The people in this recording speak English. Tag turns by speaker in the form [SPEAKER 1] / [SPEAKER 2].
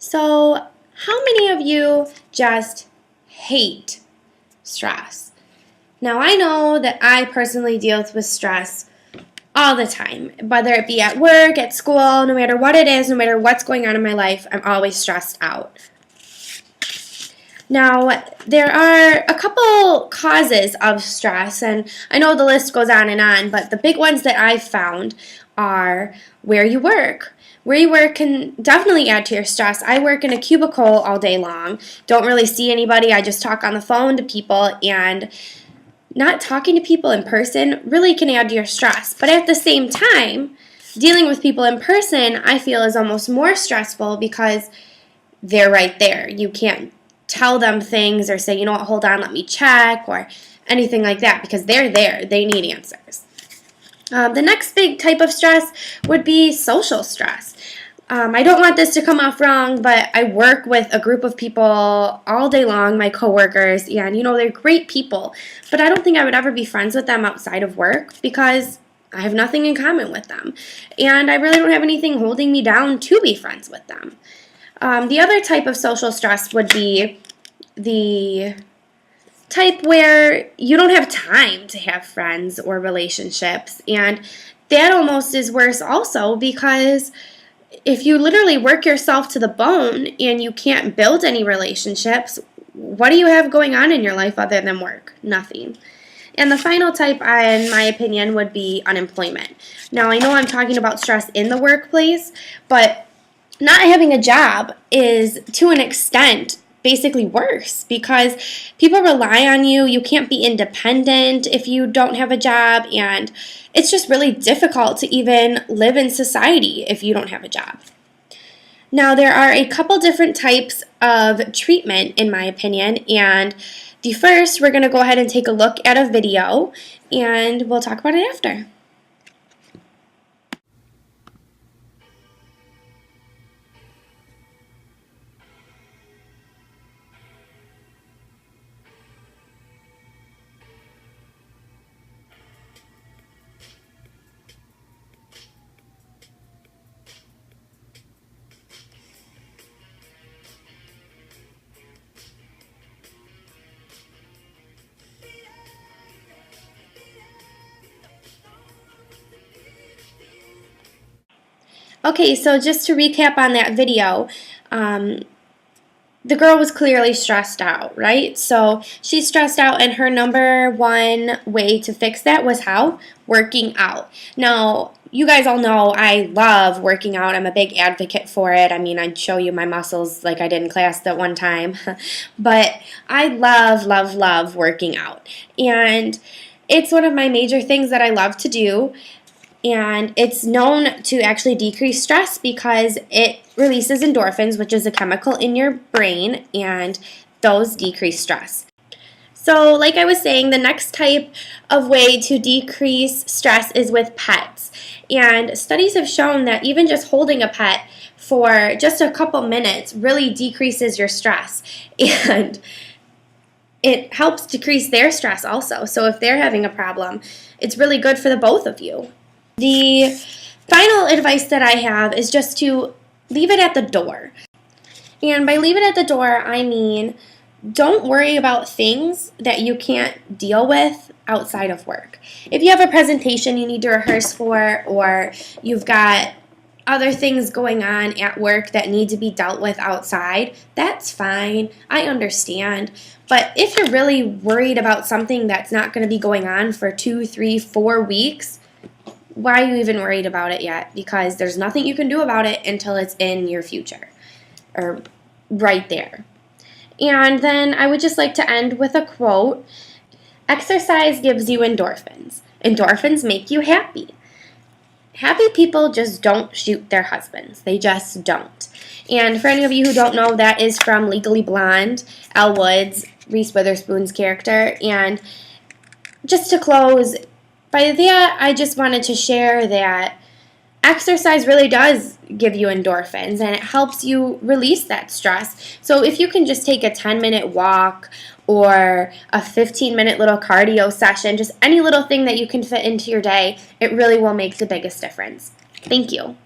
[SPEAKER 1] So, how many of you just hate stress? Now, I know that I personally deal with stress all the time, whether it be at work, at school, no matter what it is, no matter what's going on in my life, I'm always stressed out. Now, there are a couple causes of stress, and I know the list goes on, but the big ones that I've found are where you work. Where you work can definitely add to your stress. I work in a cubicle all day long, don't really see anybody, I just talk on the phone to people, and not talking to people in person really can add to your stress. But at the same time, dealing with people in person, I feel, is almost more stressful because they're right there. You can't tell them things or say, you know what, hold on, let me check, or anything like that, because they're there. They need answers. The next big type of stress would be social stress. I don't want this to come off wrong, but I work with a group of people all day long, my coworkers, and they're great people, but I don't think I would ever be friends with them outside of work because I have nothing in common with them, and I really don't have anything holding me down to be friends with them. The other type of social stress would be the type where you don't have time to have friends or relationships, and that almost is worse also, because if you literally work yourself to the bone and you can't build any relationships, what do you have going on in your life other than work? Nothing. And the final type, in my opinion, would be unemployment. Now, I know I'm talking about stress in the workplace, but not having a job is, to an extent, basically worse, because people rely on you. You can't be independent if you don't have a job, and it's just really difficult to even live in society if you don't have a job. Now, there are a couple different types of treatment, in my opinion, and the first, we're going to go ahead and take a look at a video, and we'll talk about it after. Okay, so just to recap on that video, the girl was clearly stressed out, right? So she's stressed out, and her number one way to fix that was how? Working out. Now, you guys all know I love working out. I'm a big advocate for it. I mean, I'd show you my muscles like I did in class that one time. But I love, love, love working out. And it's one of my major things that I love to do. And it's known to actually decrease stress because it releases endorphins, which is a chemical in your brain, and those decrease stress. So, like I was saying, the next type of way to decrease stress is with pets. And studies have shown that even just holding a pet for just a couple minutes really decreases your stress. And it helps decrease their stress also. So if they're having a problem, it's really good for the both of you. The final advice that I have is just to leave it at the door. And by leave it at the door, I mean don't worry about things that you can't deal with outside of work. If you have a presentation you need to rehearse for, or you've got other things going on at work that need to be dealt with outside, that's fine. I understand. But if you're really worried about something that's not going to be going on for 2, 3, 4 weeks, why are you even worried about it yet? Because there's nothing you can do about it until it's in your future, or right there. And then I would just like to end with a quote. Exercise gives you endorphins. Endorphins make you happy. Happy people just don't shoot their husbands. They just don't. And for any of you who don't know, that is from Legally Blonde, Elle Woods, Reese Witherspoon's character. And just to close, by that, I just wanted to share that exercise really does give you endorphins, and it helps you release that stress. So if you can just take a 10-minute walk or a 15-minute little cardio session, just any little thing that you can fit into your day, it really will make the biggest difference. Thank you.